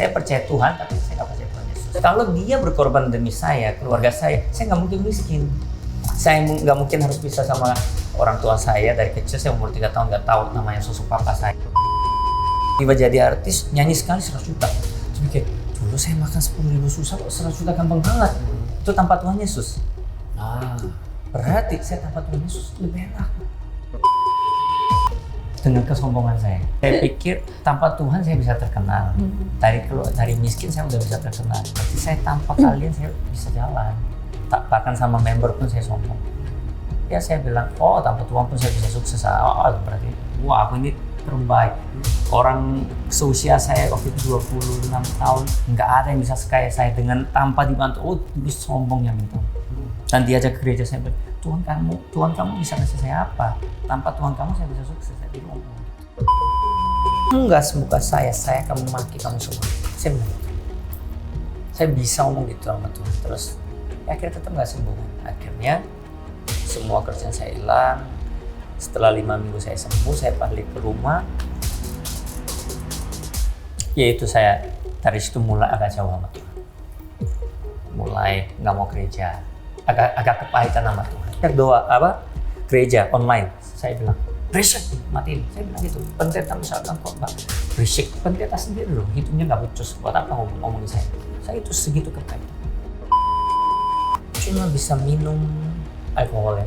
Saya percaya Tuhan, tapi saya nggak percaya Tuhan Yesus. Kalau dia berkorban demi saya, keluarga saya nggak mungkin miskin. Saya nggak mungkin harus pisah sama orang tua saya dari kecil. Saya umur 3 tahun nggak tahu namanya sosok papa saya. Tiba jadi artis, nyanyi sekali 100 juta. Saya pikir, dulu saya makan 10.000 susah kok 100 juta gampang banget. Itu tanpa Tuhan Yesus. Berarti saya tanpa Tuhan Yesus lebih enak. Dengan kesombongan saya pikir tanpa Tuhan saya bisa terkenal. Dari miskin saya udah bisa terkenal. Tapi saya tanpa kalian saya bisa jalan. Bahkan sama member pun saya sombong. Ya saya bilang, oh tanpa Tuhan pun saya bisa sukses. Oh berarti, wah aku ini terbaik. Orang seusia saya waktu itu 26 tahun, nggak ada yang bisa sekaya saya dengan tanpa dibantu. Oh itu sombong yang itu. Dan diajak ke gereja, saya bilang, Tuhan kamu bisa kasih saya apa? Tanpa Tuhan kamu saya bisa sukses. Saya bilang, enggak, semoga saya akan memaki kamu semua. Saya bilang gitu. Saya bisa ngomong gitu sama Tuhan. Terus akhirnya tetap nggak sembuh. Akhirnya semua kerjaan saya hilang. Setelah 5 minggu saya sembuh, saya balik ke rumah. Yaitu saya dari situ mulai agak jauh sama Tuhan. Mulai nggak mau gereja. Agak kepahitan sama Tuhan. Doa gereja online. Saya bilang, berisik, matiin. Saya bilang gitu. Pendeta misalkan kok nggak berisik. Pendeta sendiri loh, hidupnya nggak becus. Buat apa ngomongin saya? Saya itu segitu kepahitan. Cuma bisa minum alkohol.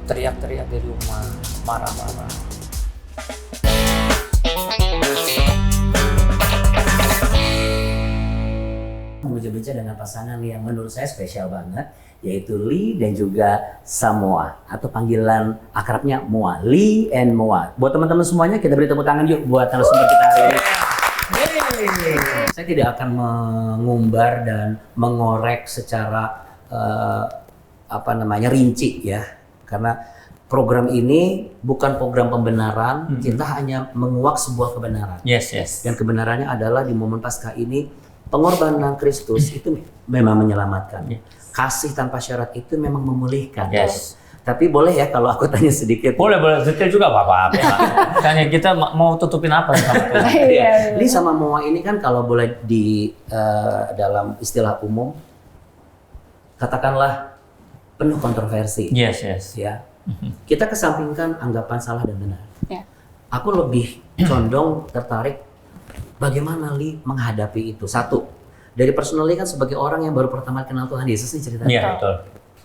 Teriak-teriak di rumah, marah-marah. Berbincang dengan pasangan yang menurut saya spesial banget, yaitu Lee dan juga Samoa, atau panggilan akrabnya Moa, Lee and Moa. Buat teman-teman semuanya, kita beri tepuk tangan yuk buat narasumber kita hari ini. Saya tidak akan mengumbar dan mengorek secara rinci ya, karena program ini bukan program pembenaran, kita hanya menguak sebuah kebenaran. Yes. Dan kebenarannya adalah di momen Paskah ini, pengorbanan Kristus itu memang menyelamatkan. Kasih tanpa syarat itu memang memulihkan. Yes. Tapi boleh ya kalau aku tanya sedikit? Boleh, detail juga apa-apa. Tanya kita mau tutupin apa sama Tuhan. Li sama Moa ini kan kalau boleh di dalam istilah umum, katakanlah penuh kontroversi. Yes. Ya. Kita kesampingkan anggapan salah dan benar. Yeah. Aku lebih condong tertarik bagaimana Li menghadapi itu. Satu, dari personally kan sebagai orang yang baru pertama kenal Tuhan Yesus nih ceritanya. Iya, betul.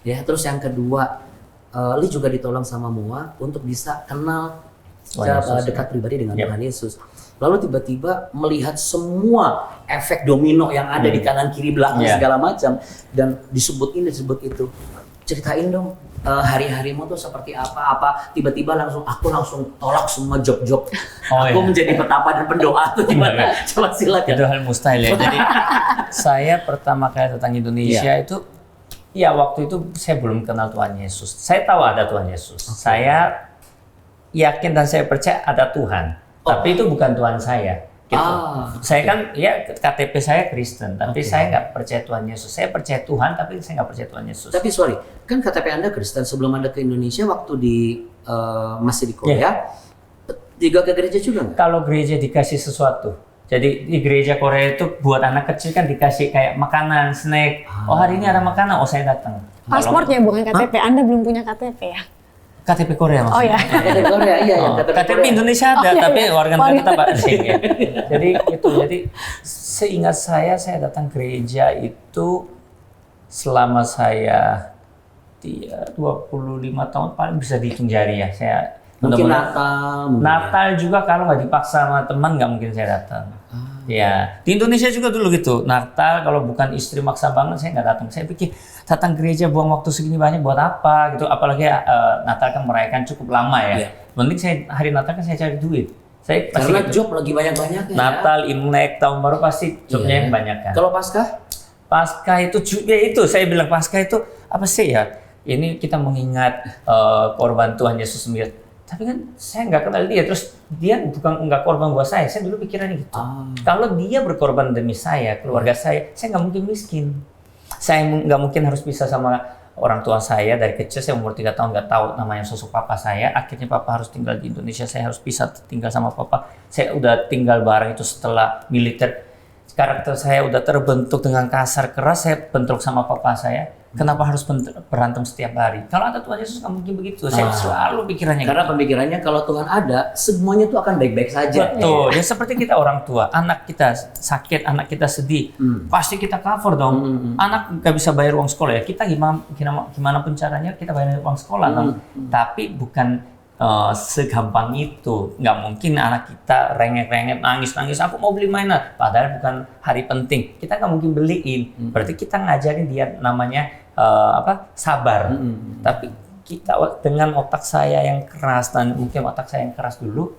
Ya, terus yang kedua, Li juga ditolong sama Moa untuk bisa kenal secara dekat pribadi dengan Tuhan Yesus. Lalu tiba-tiba melihat semua efek domino yang ada di kanan kiri belakang segala macam, dan disebut ini disebut itu. Ceritain dong hari-harimu tuh seperti apa tiba-tiba aku langsung tolak semua job aku menjadi petapa dan pendoa tuh gimana? Coba silakan. Itu hal mustahil ya. Jadi saya pertama kali datang Indonesia itu ya waktu itu saya belum kenal Tuhan Yesus. Saya tahu ada Tuhan Yesus. Saya yakin dan saya percaya ada Tuhan. Tapi itu bukan Tuhan saya. Gitu. Saya kan ya KTP saya Kristen, tapi saya nggak percaya Tuhan Yesus. Saya percaya Tuhan, tapi saya nggak percaya Tuhan Yesus. Tapi sorry, kan KTP Anda Kristen. Sebelum Anda ke Indonesia, waktu masih di Korea, juga ke gereja juga nggak? Kalau gereja dikasih sesuatu, jadi di gereja Korea itu buat anak kecil kan dikasih kayak makanan, snack. Oh hari ini ada makanan, oh saya datang. Paspornya bukan KTP, Anda belum punya KTP ya? KTP Korea maksudnya. Oh ya. KTP Korea, iya. KTP Indonesia ada, tapi warga negara kita asing ya. Jadi seingat saya datang gereja itu selama saya 25 tahun paling bisa dihitung jari ya. Saya mungkin Natal juga kalau nggak dipaksa sama teman nggak mungkin saya datang. Ya, di Indonesia juga dulu gitu. Natal kalau bukan istri maksa banget saya nggak datang. Saya pikir datang gereja buang waktu segini banyak buat apa gitu. Apalagi Natal kan merayakan cukup lama ya. Mending saya hari Natal kan saya cari duit. Saya pasti karena job lagi banyak-banyaknya. Natal, Imlek, tahun baru pasti jobnya yang banyak kan. Kalau Paskah? Paskah itu ya itu saya bilang Paskah itu apa sih ya? Ini kita mengingat korban Tuhan Yesus sendiri. Tapi kan saya nggak kenal dia, terus dia nggak korban buat saya dulu pikirannya gitu. Kalau dia berkorban demi saya, keluarga saya nggak mungkin miskin. Saya nggak mungkin harus pisah sama orang tua saya dari kecil, saya umur 3 tahun nggak tahu namanya sosok papa saya. Akhirnya papa harus tinggal di Indonesia, saya harus pisah tinggal sama papa. Saya udah tinggal bareng itu setelah militer. Karakter saya udah terbentuk dengan kasar keras, saya bentrok sama papa saya. Kenapa harus berantem setiap hari? Kalau ada Tuhan Yesus nggak mungkin begitu. Saya selalu pikirannya Karena gitu. pemikirannya kalau Tuhan ada, semuanya tuh akan baik-baik saja. Betul. Ya seperti kita orang tua, anak kita sakit, anak kita sedih, pasti kita cover dong. Anak nggak bisa bayar uang sekolah ya, kita gimana pun caranya kita bayar uang sekolah dong. Tapi bukan segampang itu. Nggak mungkin anak kita rengek-rengek, nangis-nangis, aku mau beli mainan, padahal bukan hari penting. Kita nggak mungkin beliin. Berarti kita ngajarin dia namanya sabar. Tapi kita dengan otak saya yang keras, dan mungkin otak saya yang keras dulu,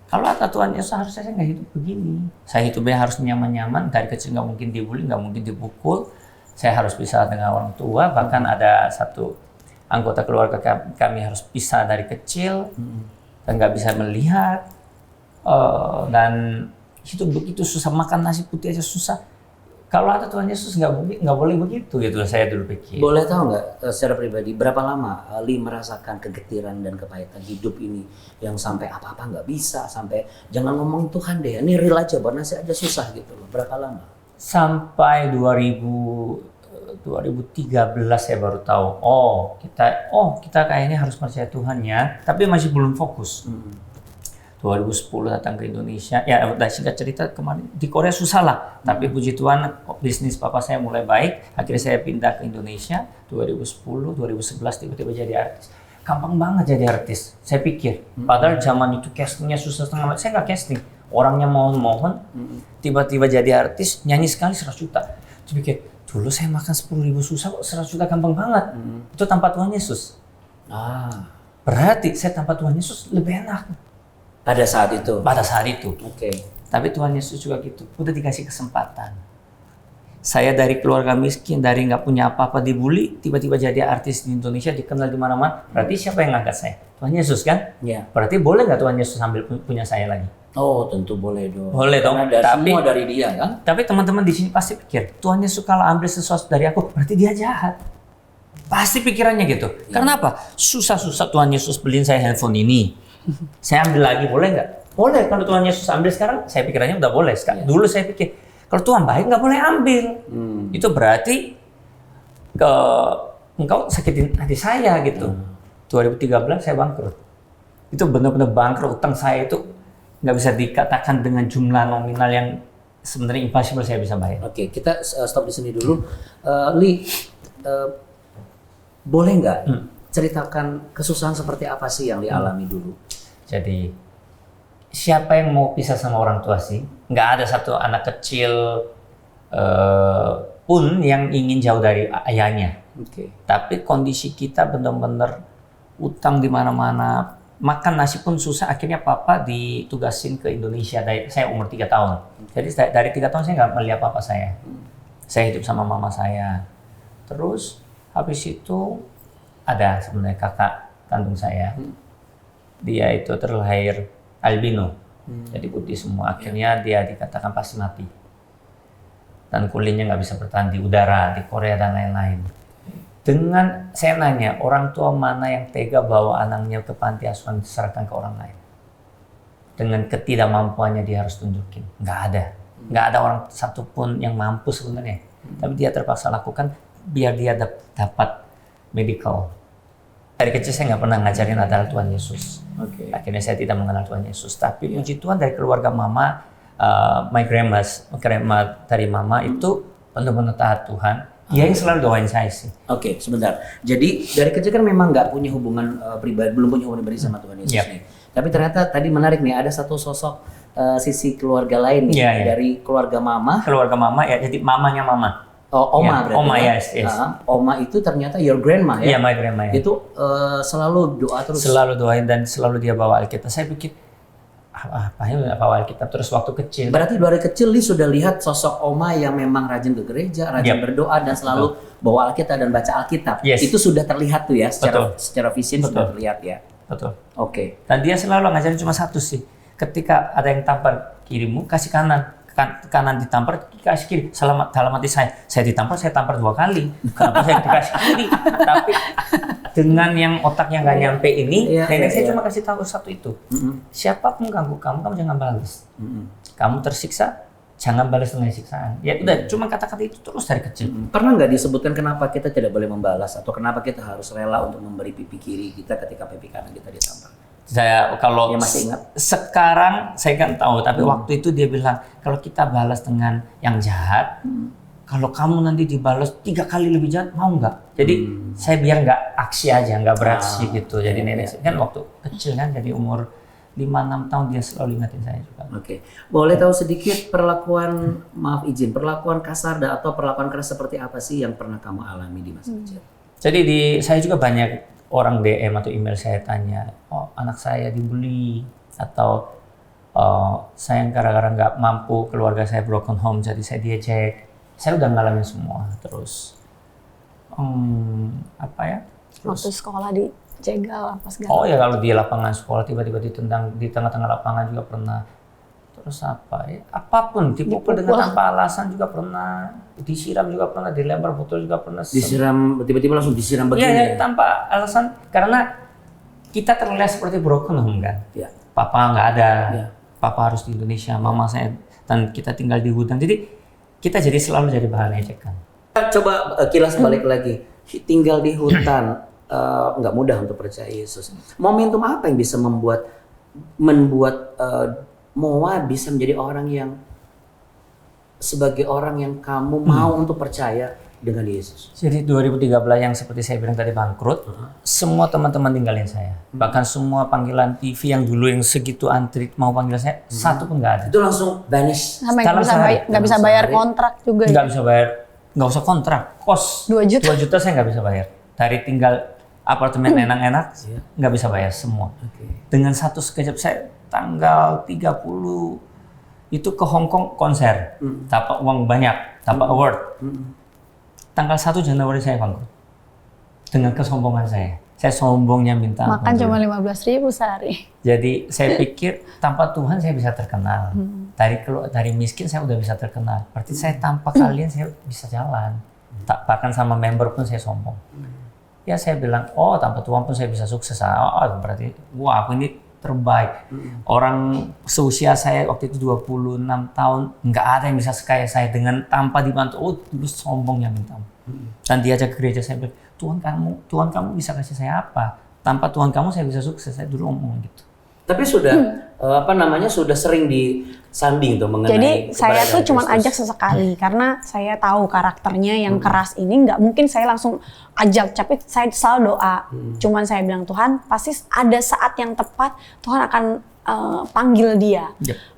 kalau ada Tuhan Yesus harusnya saya nggak hidup begini. Saya hidupnya harus nyaman-nyaman, dari kecil nggak mungkin dibully, nggak mungkin dipukul. Saya harus bisa dengan orang tua, bahkan ada satu anggota keluarga kami harus pisah dari kecil, dan nggak bisa melihat, dan hidup begitu susah, makan nasi putih aja susah. Kalau ada Tuhan Yesus nggak boleh begitu gitu, saya dulu pikir. Boleh tahu nggak secara pribadi berapa lama Li merasakan kegetiran dan kepahitan hidup ini yang sampai apa-apa nggak bisa, sampai jangan ngomong Tuhan deh, ini real aja, nasi aja susah gitu loh. Berapa lama? Sampai 2013 saya baru tahu, kita kayaknya harus percaya Tuhan ya, tapi masih belum fokus. 2010 datang ke Indonesia, ya singkat cerita kemarin di Korea susah lah, tapi puji Tuhan bisnis papa saya mulai baik, akhirnya saya pindah ke Indonesia 2010, 2011 tiba-tiba jadi artis. Gampang banget jadi artis, saya pikir. Padahal zaman itu castingnya susah setengah, saya nggak casting. Orangnya mohon-mohon, tiba-tiba jadi artis, nyanyi sekali 100 juta. Saya pikir, dulu saya makan 10.000 susah kok 100 juta gampang banget. Itu tanpa Tuhan Yesus. Berarti saya tanpa Tuhan Yesus lebih enak. Pada saat itu? Pada saat itu. Oke. Tapi Tuhan Yesus juga gitu, udah dikasih kesempatan. Saya dari keluarga miskin, dari nggak punya apa-apa dibully, tiba-tiba jadi artis di Indonesia, dikenal di mana-mana. Berarti siapa yang ngangkat saya? Tuhan Yesus kan? Iya. Berarti boleh nggak Tuhan Yesus ambil punya saya lagi? Oh, tentu boleh dong. Boleh dong. Tapi semua dari dia kan? Tapi teman-teman di sini pasti pikir, Tuhan Yesus kalau ambil sesuatu dari aku, berarti dia jahat. Pasti pikirannya gitu. Karena apa? Susah-susah Tuhan Yesus beliin saya handphone ini. Saya ambil lagi, boleh nggak? Boleh. Kalau Tuhan Yesus ambil sekarang, saya pikirannya udah boleh. Dulu saya pikir, kalau Tuhan baik nggak boleh ambil. Itu berarti engkau sakitin hati saya gitu. 2013 saya bangkrut. Itu benar-benar bangkrut. Utang saya itu nggak bisa dikatakan dengan jumlah nominal yang sebenarnya impossible saya bisa bayar. Oke, kita stop di sini dulu. Li, boleh nggak ceritakan kesusahan seperti apa sih yang dialami dulu? Jadi siapa yang mau pisah sama orang tua sih? Nggak ada satu anak kecil pun yang ingin jauh dari ayahnya. Tapi kondisi kita benar-benar utang di mana-mana, makan nasi pun susah. Akhirnya papa ditugasin ke Indonesia dari saya umur 3 tahun. Jadi dari 3 tahun saya nggak melihat papa saya. Saya hidup sama mama saya. Terus habis itu ada sebenarnya kakak kandung saya. Dia itu terlahir albino, jadi putih semua. Akhirnya dia dikatakan pasti mati. Dan kulitnya nggak bisa bertahan di udara, di Korea dan lain-lain. Dengan saya nanya, orang tua mana yang tega bawa anaknya ke panti asuhan diserahkan ke orang lain? Dengan ketidakmampuannya dia harus tunjukin. Nggak ada. Nggak ada orang satupun yang mampu sebenarnya. Tapi dia terpaksa lakukan biar dia dapat medical. Dari kecil saya nggak pernah ngajarin adalah Tuhan Yesus. Akhirnya saya tidak mengenal Tuhan Yesus. Tapi puji Tuhan dari keluarga mama, my grandma dari mama itu benar-benar taat Tuhan. Dia yang selalu doain saya sih. Oke, sebentar. Jadi dari kecil kan memang nggak punya hubungan pribadi, belum punya hubungan pribadi sama Tuhan Yesus nih. Tapi ternyata tadi menarik nih, ada satu sosok sisi keluarga lain nih, dari keluarga mama. Keluarga mama ya, jadi mamanya mama. Oh, oma berarti. Oma, ya? yes. Oma itu ternyata your grandma ya? Iya, my grandma ya. Itu selalu doa terus? Selalu doain dan selalu dia bawa Alkitab. Saya pikir, bawa Alkitab terus waktu kecil. Berarti dari kecil Li sudah lihat sosok oma yang memang rajin ke gereja, rajin berdoa dan selalu bawa Alkitab dan baca Alkitab. Itu sudah terlihat tuh ya, secara vision sudah terlihat ya? Betul. Oke. Dan dia selalu ngajarin cuma satu sih. Ketika ada yang tampar kirimu, kasih kanan. kanan ditampar, dikasih kiri. Dalam hati saya ditampar, saya tampar 2 kali. Kenapa saya dikasih kiri? Tapi dengan yang otak yang nggak nyampe ini, nenek saya cuma kasih tahu satu itu. Siapapun ganggu kamu jangan balas. Kamu tersiksa, jangan balas dengan siksaan. Ya udah, cuma kata-kata itu terus dari kecil. Pernah nggak disebutkan kenapa kita tidak boleh membalas atau kenapa kita harus rela untuk memberi pipi kiri kita ketika pipi kanan kita ditampar? Saya kalau Ya, masih ingat? sekarang saya kan tahu, tapi waktu itu dia bilang kalau kita balas dengan yang jahat, kalau kamu nanti dibalas 3 kali lebih jahat, mau nggak? Jadi saya biar nggak aksi aja, nggak beraksi gitu. Jadi nenek saya kan waktu kecil kan, jadi umur 5-6 tahun dia selalu ingatin saya juga. Oke. Boleh tahu sedikit perlakuan, maaf izin, perlakuan kasar atau perlakuan keras seperti apa sih yang pernah kamu alami di masa kecil? Jadi saya juga banyak orang DM atau email saya tanya, oh anak saya dibully, atau saya gara-gara nggak mampu, keluarga saya broken home, jadi saya diejek. Saya udah ngalamin semua. Terus apa ya? Waktu sekolah dijegal apa segala. Oh ya, kalau di lapangan sekolah tiba-tiba ditendang di tengah-tengah lapangan juga pernah. Terus apa ya? Apapun, dipukul dengan tanpa alasan juga pernah. Disiram juga pernah, dilempar botol juga pernah. Disiram, tiba-tiba langsung disiram begini. Iya, tanpa alasan. Karena kita terlihat seperti broken home kan. Ya. Papa nggak ada, Ya. papa harus di Indonesia, mama saya, dan kita tinggal di hutan. Jadi kita jadi selalu jadi bahan ejekan. Coba kilas balik lagi. Tinggal di hutan, nggak mudah untuk percaya Yesus. Momentum apa yang bisa membuat Moa bisa menjadi orang yang sebagai orang yang kamu mau untuk percaya dengan Yesus? Jadi 2013 yang seperti saya bilang tadi bangkrut, semua teman-teman tinggalin saya. Bahkan semua panggilan TV yang dulu yang segitu antri mau panggil saya, satu pun nggak ada. Itu langsung vanish. Sampai Dalam sehari. nggak bisa bayar kontrak juga. Nggak bisa bayar, nggak usah kontrak, kos 2 juta. 2 juta saya nggak bisa bayar. Dari tinggal apartemen enak-enak, nggak bisa bayar semua. Dengan satu sekejap saya tanggal 30 itu ke Hong Kong konser, dapat uang banyak, dapat award. Tanggal 1 Januari saya bangkrut. Dengan kesombongan saya sombongnya minta Makan ampun. cuma 15.000 sehari. Jadi saya pikir tanpa Tuhan saya bisa terkenal. Dari miskin saya udah bisa terkenal. Berarti saya tanpa kalian saya bisa jalan. Bahkan sama member pun saya sombong. Ya saya bilang, oh tanpa Tuhan pun saya bisa sukses. Oh berarti wah aku ini terbaik. Orang seusia saya waktu itu 26 tahun, nggak ada yang bisa sekaya saya dengan tanpa dibantu. Oh itu sombongnya minta. Dan diajak ke gereja saya bilang, Tuhan kamu bisa kasih saya apa? Tanpa Tuhan kamu saya bisa sukses. Saya dulu ngomong gitu. Tapi sudah sudah sering disanding tuh mengenai. Jadi saya tuh keberadaan cuma Kristus. ajak sesekali karena saya tahu karakternya yang keras ini nggak mungkin saya langsung ajak, tapi saya selalu doa. Cuman saya bilang Tuhan pasti ada saat yang tepat Tuhan akan panggil dia.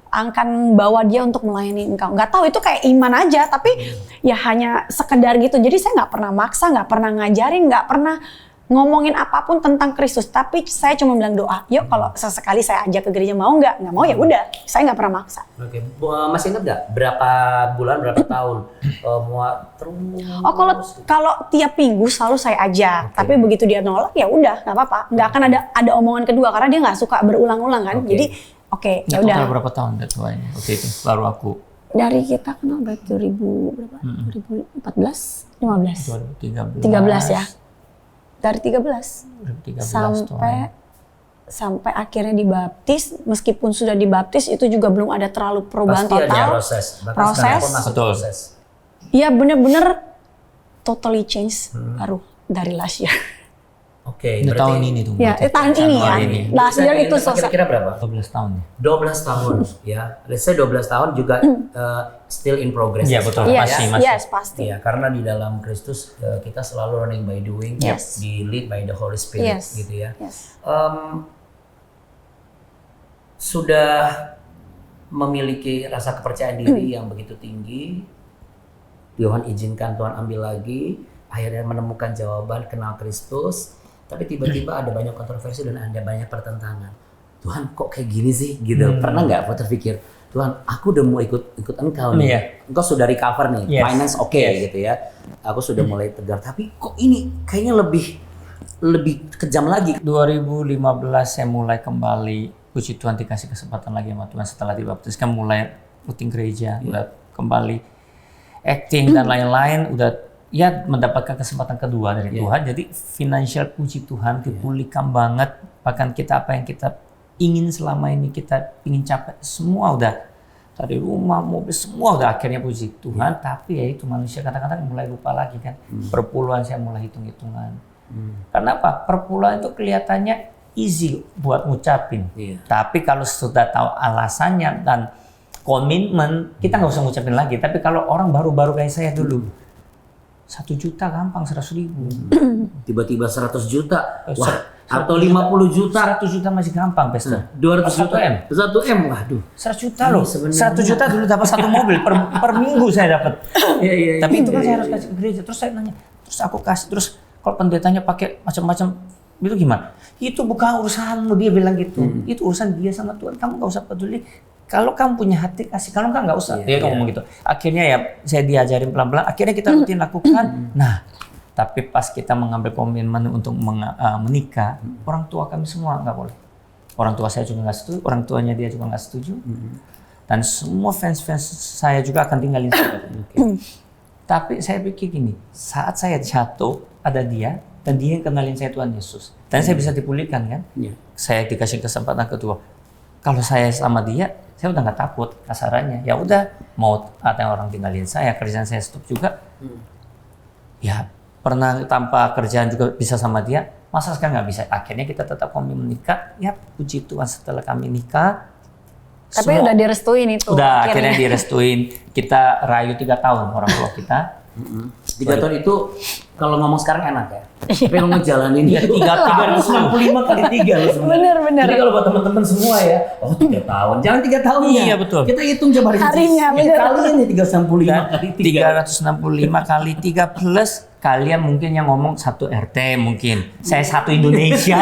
Akan bawa dia untuk melayani engkau. Nggak tahu itu kayak iman aja, tapi ya hanya sekedar gitu. Jadi saya nggak pernah maksa, nggak pernah ngajarin, nggak pernah ngomongin apapun tentang Kristus. Tapi saya cuma bilang doa. Yuk kalau sesekali saya ajak ke gereja mau nggak? Nggak mau ya udah. Saya nggak pernah maksa. Oke, masih ingat nggak berapa bulan, berapa tahun Moa terus? Oh kalau tiap minggu selalu saya ajak. Tapi begitu dia nolak ya udah nggak apa-apa. Nggak akan ada omongan kedua karena dia nggak suka berulang-ulang kan. Jadi oke, ya udah. Total berapa tahun udah tuanya waktu itu? Baru aku. Dari kita kenal berarti 2014, 15, 2013. 13 ya. Dari 13 2013 sampai akhirnya dibaptis. Meskipun sudah dibaptis itu juga belum ada terlalu perubahan Pasti total. ada proses. Bahkan Proses. sekarang pun masih Betul. proses. Iya bener-bener totally change baru dari last year. Oke, Ini tahun ini tuh. Ya, berarti. tahun ini ya. Januari ini. Last year itu selesai. Kira-kira berapa? 12 tahun ya. 12 tahun ya. Let's say 12 tahun juga still in progress. Iya betul, Yes, masih. yes pasti. Iya, karena di dalam Kristus kita selalu learning by doing, Yes. di lead by the Holy Spirit Yes. gitu ya. Yes. Sudah memiliki rasa kepercayaan diri yang begitu tinggi. Tuhan izinkan, Tuhan ambil lagi, akhirnya menemukan jawaban, kenal Kristus. Tapi tiba-tiba ada banyak kontroversi dan ada banyak pertentangan. Tuhan kok kayak gini sih gitu. Pernah nggak terpikir, Tuhan aku udah mau ikut engkau nih. Iya. Engkau sudah recover nih, Yes. finance oke gitu ya. Aku sudah mulai tegar. Tapi kok ini kayaknya lebih kejam lagi. 2015 saya mulai kembali, puji Tuhan dikasih kesempatan lagi sama Tuhan setelah dibaptis kan mulai rutin gereja, udah kembali acting dan lain-lain, udah ya mendapatkan kesempatan kedua dari Tuhan. Jadi financial, puji Tuhan, dipulihkan banget. Bahkan kita apa yang kita ingin selama ini kita ingin capai, semua udah dari rumah, mobil, semua udah akhirnya puji Tuhan. Tapi ya itu manusia kadang-kadang mulai lupa lagi kan. Perpuluhan saya mulai hitung-hitungan. Karena apa? Perpuluhan itu kelihatannya easy buat ngucapin. Tapi kalau sudah tahu alasannya dan komitmen, kita nggak usah ngucapin lagi. Tapi kalau orang baru-baru kayak saya dulu, 1 juta gampang, 100.000. Tiba-tiba 100 juta, wah, atau 50 juta. 100 juta masih gampang, Pastor. 200 juta, 1 1 M, waduh. 100 juta loh, Ini 100 juta dulu dapat 1 mobil, per minggu saya dapat. Tapi itu kan saya harus kasih ke gereja, terus saya nanya, terus aku kasih, terus kalau pendetanya pakai macam-macam, itu gimana? Itu bukan urusanmu, dia bilang gitu. Itu urusan dia sama Tuhan, kamu nggak usah peduli. Kalau kamu punya hati kasih, kalau nggak usah. Dia ngomong gitu. Akhirnya ya saya diajarin pelan-pelan. Akhirnya kita rutin lakukan. Nah, tapi pas kita mengambil komitmen untuk menikah, orang tua kami semua nggak boleh. Orang tua saya juga nggak setuju, orang tuanya dia juga nggak setuju. Dan semua fans-fans saya juga akan tinggalin saya. Tapi saya pikir gini, saat saya jatuh ada dia dan dia yang kenalin saya Tuhan Yesus. Dan saya bisa dipulihkan kan? Saya dikasih kesempatan kedua. Kalau saya sama dia, saya udah nggak takut kasarannya. Ya udah, mau ada orang tinggalin saya, kerjaan saya stop juga. Ya pernah tanpa kerjaan juga bisa sama dia. Masa sekarang nggak bisa? Akhirnya kita tetap komitmen menikah. Ya puji Tuhan setelah kami nikah. Tapi udah direstuin itu. Udah akhirnya direstuin. Kita rayu 3 tahun orang tua kita. 3 tahun itu kalau ngomong sekarang enak ya. Tapi kalau ngejalanin Ya, 365 kali 3 loh sebenarnya. Bener. Jadi kalau buat teman-teman semua ya, 3 tahun. Jangan 3 tahun ya. Iya, betul. Kita hitung coba Harinya, bener. kalian ya 365 kali 3. 365 kali 3 plus kalian mungkin yang ngomong 1 RT mungkin. Saya 1 Indonesia.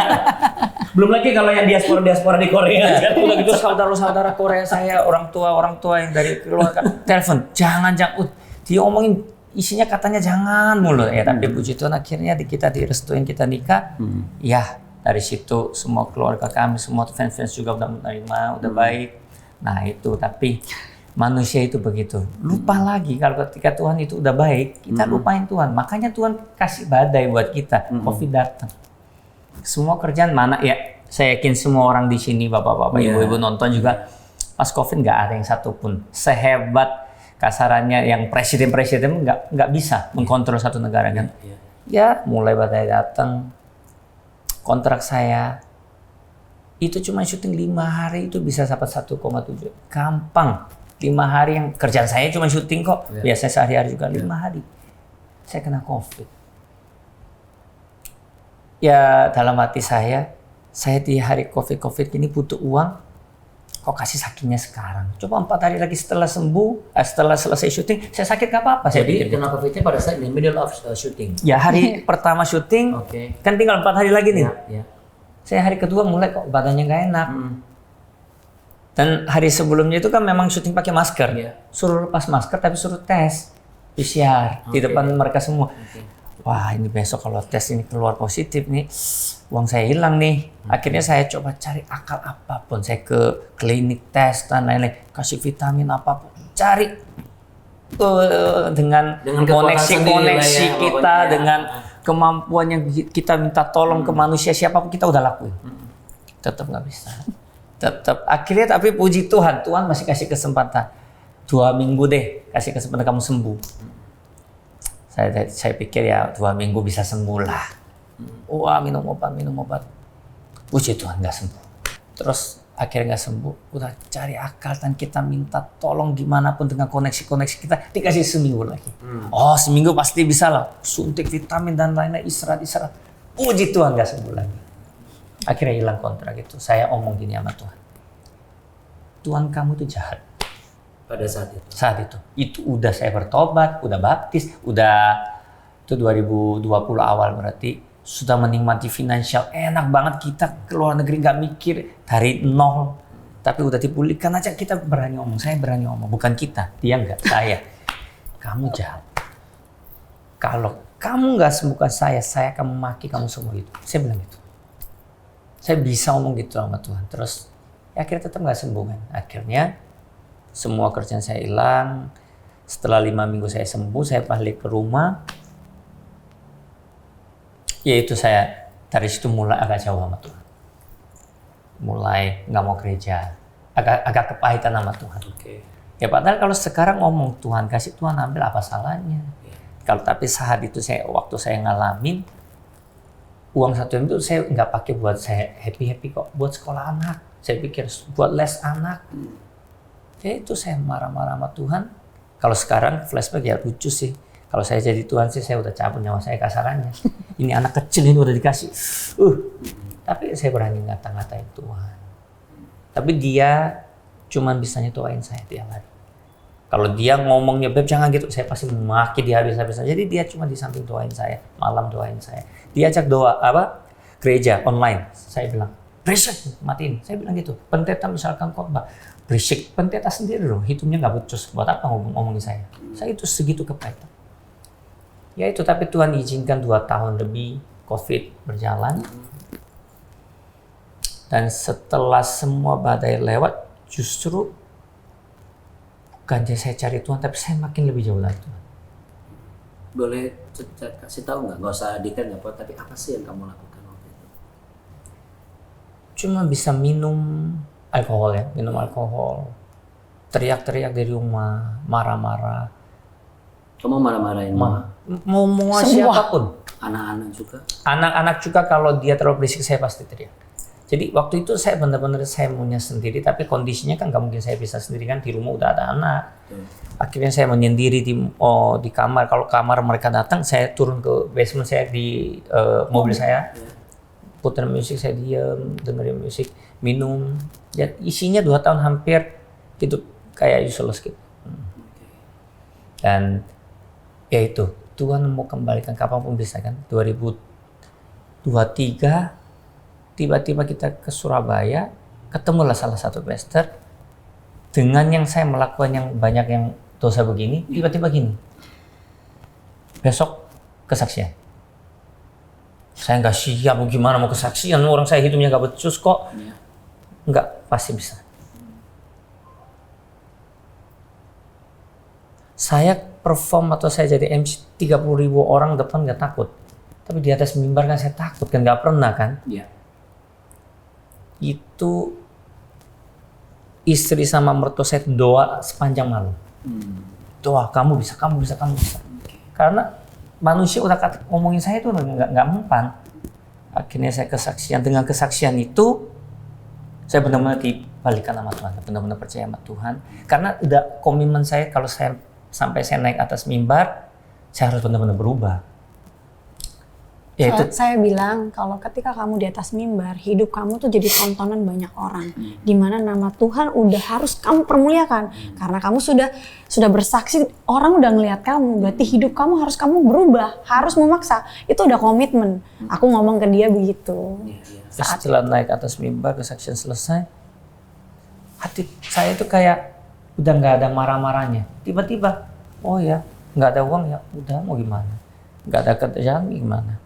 Belum lagi kalau yang diaspora di Korea. Udah gitu saudara-saudara Korea saya, orang tua yang dari keluarga telepon, jangan dia omongin isinya katanya jangan mulu ya, tapi puji Tuhan akhirnya kita direstuin, kita nikah. Ya dari situ semua keluarga kami, semua fans juga udah menerima, udah baik. Nah itu, tapi manusia itu begitu, lupa lagi kalau ketika Tuhan itu udah baik, kita lupain Tuhan. Makanya Tuhan kasih badai buat kita, COVID datang. Semua kerjaan mana ya, saya yakin semua orang di sini, bapak-bapak, ibu-ibu nonton juga, pas COVID nggak ada yang satupun sehebat kasarannya yang presiden nggak bisa mengkontrol satu negara kan. Ya mulai badai datang, kontrak saya itu cuma syuting 5 hari itu bisa dapat 1,7, gampang. 5 hari yang kerjaan saya cuma syuting kok, biasanya sehari-hari juga 5 hari. Saya kena COVID. Ya dalam hati saya di hari COVID ini butuh uang, kok kasih sakitnya sekarang? Coba 4 hari lagi setelah sembuh, setelah selesai syuting, saya sakit gak apa-apa. Jadi kena COVID-nya pada saat in the middle of shooting. Ya hari pertama syuting, kan tinggal 4 hari lagi nih. Saya hari kedua mulai kok badannya gak enak. Dan hari sebelumnya itu kan memang syuting pakai masker. Suruh lepas masker tapi suruh tes PCR di depan mereka semua. Wah ini besok kalau tes ini keluar positif nih, uang saya hilang nih. Akhirnya saya coba cari akal apapun. Saya ke klinik tes dan lain-lain, kasih vitamin apapun, cari dengan koneksi-koneksi kita, dengan kemampuan yang kita minta tolong ke manusia siapapun kita udah lakuin. Tetap nggak bisa. Tetap akhirnya, tapi puji Tuhan, Tuhan masih kasih kesempatan 2 minggu deh, kasih kesempatan kamu sembuh. Saya pikir ya 2 minggu bisa sembuh lah. Wah minum obat. Puji Tuhan nggak sembuh. Terus akhirnya nggak sembuh, udah cari akal dan kita minta tolong gimana pun dengan koneksi kita, dikasih seminggu lagi. Oh seminggu pasti bisa lah, suntik vitamin dan lainnya, istirahat. Puji Tuhan nggak sembuh lagi. Akhirnya hilang kontrak itu. Saya omong gini sama Tuhan, Tuhan kamu tuh jahat. Pada saat itu udah saya bertobat, udah baptis, udah itu 2020 awal, berarti sudah menikmati finansial enak banget, kita ke luar negeri nggak mikir dari nol, tapi udah dipulihkan aja kita berani ngomong. Saya berani ngomong, bukan kita, dia nggak, saya. Kamu jahat. Kalau kamu nggak sembuhkan saya akan memaki kamu semua itu. Saya bilang gitu. Saya bisa ngomong gitu sama Tuhan. Terus akhirnya tetap nggak sembuh kan. Akhirnya semua kerjaan saya hilang. Setelah 5 minggu saya sembuh, saya balik ke rumah. Yaitu saya dari situ mulai agak jauh sama Tuhan. Mulai nggak mau gereja, agak kepahitan sama Tuhan. Ya padahal kalau sekarang ngomong Tuhan kasih, Tuhan ambil, apa salahnya? Kalau tapi saat itu waktu saya ngalamin, uang 1 M itu saya nggak pakai buat saya happy kok, buat sekolah anak. Saya pikir buat les anak. Ya itu saya marah-marah sama Tuhan. Kalau sekarang flashback ya lucu sih. Kalau saya jadi Tuhan sih, saya udah cabut nyawa saya kasarannya. Ini anak kecil ini udah dikasih. Tapi saya berani ngata-ngatain Tuhan. Tapi dia cuman bisa nyetoain saya tiap hari. Kalau dia ngomongnya, Beb jangan gitu, saya pasti maki dia habis-habisan. Jadi dia cuma di samping doain saya, malam doain saya. Dia ajak doa gereja online. Saya bilang, berisik, matiin. Saya bilang gitu. Pendeta misalkan khotbah, berisik. Pendeta sendiri loh, hitungnya nggak becus. Buat apa ngomongin saya? Saya itu segitu kepahitan. Ya itu, tapi Tuhan izinkan 2 tahun lebih COVID berjalan. Dan setelah semua badai lewat, justru bukan saya cari Tuhan, tapi saya makin lebih jauh lagi Tuhan. Boleh kasih tahu nggak? Nggak usah detail nggak apa, tapi apa sih yang kamu lakukan waktu itu? Cuma bisa minum alkohol ya, minum alkohol. Teriak-teriak dari rumah, marah-marah. Kamu marah-marahin Mau siapapun. Anak-anak juga? Anak-anak juga, kalau dia terlalu berisik saya pasti teriak. Jadi waktu itu saya benar-benar saya maunya sendiri, tapi kondisinya kan nggak mungkin saya bisa sendiri kan, di rumah udah ada anak. Akhirnya saya menyendiri di kamar. Kalau kamar mereka datang, saya turun ke basement saya di mobil saya, putar musik, saya diam, dengerin musik, minum. Ya isinya 2 tahun hampir hidup kayak useless gitu. Dan ya itu, Tuhan mau kembalikan kapanpun bisa kan. 2023 tiba-tiba kita ke Surabaya, ketemulah salah satu pastor dengan yang saya melakukan yang banyak yang dosa begini, tiba-tiba gini, besok kesaksian. Saya nggak siap, gimana mau kesaksian, orang saya hidupnya nggak becus kok. Nggak, pasti bisa. Saya perform atau saya jadi MC 30.000 orang depan nggak takut, tapi di atas mimbar kan saya takut kan, nggak pernah kan. Itu istri sama mertua saya doa sepanjang malam. Doa, kamu bisa. Karena manusia udah ngomongin saya itu nggak mempan. Akhirnya saya kesaksian. Dengan kesaksian itu saya benar-benar dibalikan sama Tuhan, benar-benar percaya sama Tuhan. Karena udah komitmen saya, kalau saya sampai saya naik atas mimbar, saya harus benar-benar berubah. Ya, saya bilang kalau ketika kamu di atas mimbar, hidup kamu tuh jadi tontonan banyak orang, di mana nama Tuhan udah harus kamu permuliakan, karena kamu sudah bersaksi, orang udah ngelihat kamu, berarti hidup kamu harus kamu berubah, harus memaksa. Itu udah komitmen. Aku ngomong ke dia begitu. Setelah naik atas mimbar, kesaksian selesai, hati saya itu kayak udah nggak ada marah-marahnya. Tiba-tiba, oh ya, nggak ada uang ya, udah mau gimana? Nggak ada kerjaan gimana?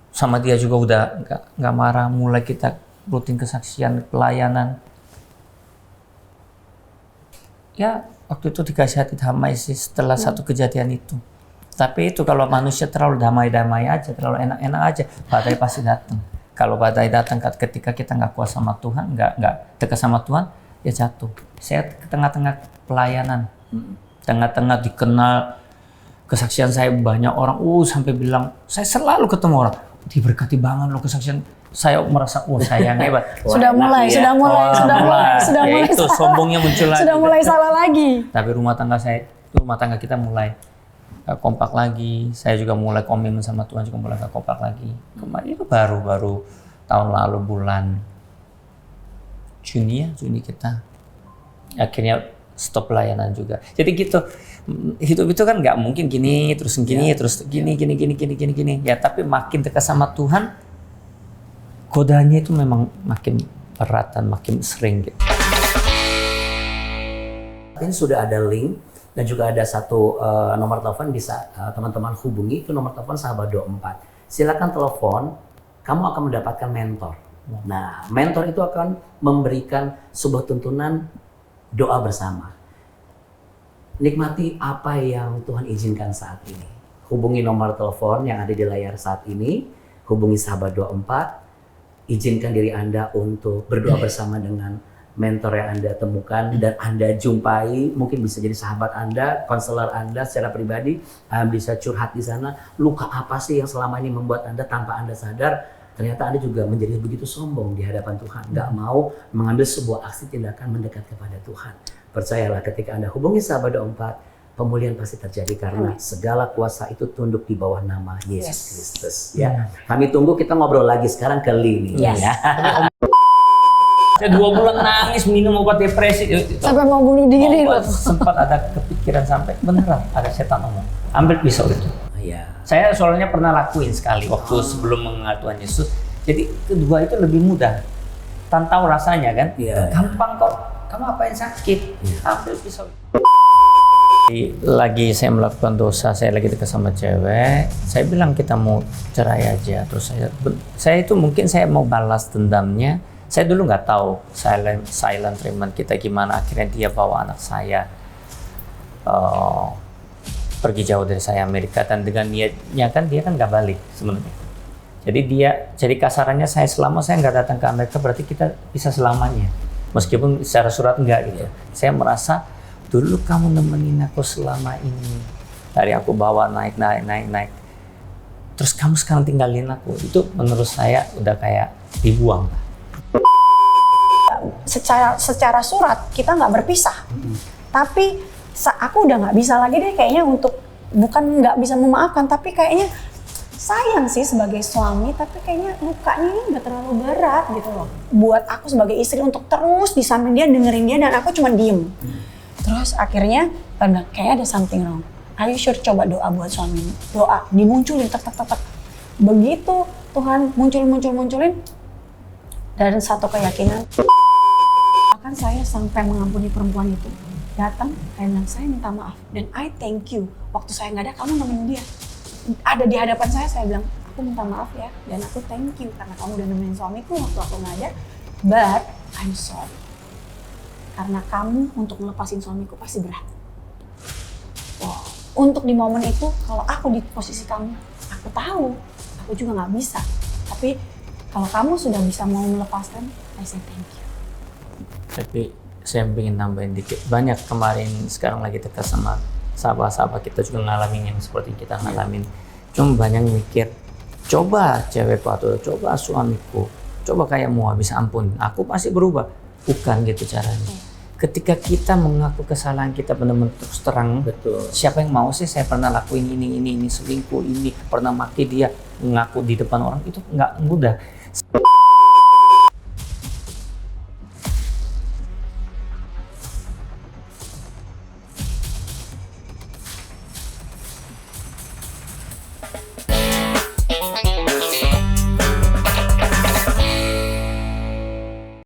Sama dia juga udah nggak marah. Mulai kita rutin kesaksian, pelayanan. Ya waktu itu dikasih hati damai sih setelah satu kejadian itu. Tapi itu kalau manusia terlalu damai-damai aja, terlalu enak-enak aja, badai pasti datang. Kalau badai datang ketika kita nggak kuat sama Tuhan, nggak dekat sama Tuhan, ya jatuh. Saya ke tengah-tengah pelayanan, tengah-tengah dikenal, kesaksian saya banyak orang, sampai bilang, saya selalu ketemu orang, diberkati banget loh kesaksian. Saya merasa, saya hebat. Sudah mulai. Ya itu sombongnya muncul lagi. Sudah mulai salah lagi. Tapi rumah tangga kita mulai kompak lagi. Saya juga mulai komitmen sama Tuhan, juga mulai kompak lagi. Kemarin itu baru tahun lalu bulan Juni kita akhirnya stop pelayanan juga. Jadi gitu, hidup itu kan nggak mungkin gini terus gini. Ya tapi makin dekat sama Tuhan, godaannya itu memang makin berat dan makin sering gitu. Ini sudah ada link dan juga ada satu nomor telepon, bisa teman-teman hubungi ke nomor telepon Sahabat 24. Silakan telepon, kamu akan mendapatkan mentor. Nah, mentor itu akan memberikan sebuah tuntunan doa bersama. Nikmati apa yang Tuhan izinkan saat ini. Hubungi nomor telepon yang ada di layar saat ini. Hubungi Sahabat 24. Izinkan diri Anda untuk berdoa bersama dengan mentor yang Anda temukan dan Anda jumpai. Mungkin bisa jadi sahabat Anda, konselor Anda secara pribadi. Bisa curhat di sana. Luka apa sih yang selama ini membuat Anda tanpa Anda sadar, ternyata Anda juga menjadi begitu sombong di hadapan Tuhan. Nggak mau mengambil sebuah aksi tindakan mendekat kepada Tuhan. Percayalah, ketika Anda hubungi Sahabat 24, pemulihan pasti terjadi karena segala kuasa itu tunduk di bawah nama Yesus Kristus. Ya, kami tunggu, kita ngobrol lagi sekarang ke Lini. Yes. Ya. Saya 2 bulan nangis minum obat depresi. Sampai mau bunuh diri loh. Sempat ada kepikiran sampai beneran ada setan ngomong, ambil pisau itu. Ya. Saya soalnya pernah lakuin sekali waktu sebelum mengenal Tuhan Yesus. Jadi kedua itu lebih mudah. Tan tahu rasanya kan? Iya. Gampang kok. Kamu apain sakit? Ambil pisau. Lagi saya melakukan dosa, saya lagi dekat sama cewek. Saya bilang kita mau cerai aja. Terus saya itu mungkin saya mau balas dendamnya. Saya dulu nggak tahu silent treatment kita gimana. Akhirnya dia bawa anak saya pergi jauh dari saya Amerika, dan dengan niatnya kan dia kan nggak balik sebenarnya. Jadi kasarannya selama saya nggak datang ke Amerika berarti kita bisa selamanya, meskipun secara surat enggak gitu. Saya merasa dulu kamu nemenin aku selama ini, dari aku bawa naik, terus kamu sekarang tinggalin aku, itu menurut saya udah kayak dibuang. Secara surat kita nggak berpisah, tapi aku udah nggak bisa lagi deh kayaknya untuk, bukan nggak bisa memaafkan, tapi kayaknya sayang sih sebagai suami, tapi kayaknya lukanya ini udah terlalu berat gitu loh buat aku sebagai istri untuk terus di samping dia, dengerin dia, dan aku cuma diem. Terus akhirnya kayak ada something wrong. Are you sure? Coba doa buat suami, doa dimunculin tek. Begitu Tuhan munculin dan satu keyakinan, bahkan saya sampai mengampuni perempuan itu. Datang, saya bilang, saya minta maaf dan I thank you. Waktu saya nggak ada, kamu nemenin dia. Ada di hadapan saya bilang, aku minta maaf ya, dan aku thank you karena kamu udah nemenin suamiku waktu aku nggak ada. But I'm sorry, karena kamu untuk ngelepasin suamiku pasti berat. Wow. Untuk di momen itu, kalau aku di posisi kamu, aku tahu, aku juga nggak bisa. Tapi kalau kamu sudah bisa mau melepaskan, I say thank you. Tapi saya ingin nambahin dikit. Banyak kemarin sekarang lagi dekat sama sahabat-sahabat kita juga ngalamin yang seperti kita ngalamin. Cuma banyak mikir, coba cewekku atau coba suamiku, coba kayak mau habis ampun, aku pasti berubah. Bukan gitu caranya. Ketika kita mengaku kesalahan kita benar-benar terus terang, Betul. siapa yang mau sih saya pernah lakuin ini selingkuh, ini pernah maki dia, ngaku di depan orang, itu nggak mudah.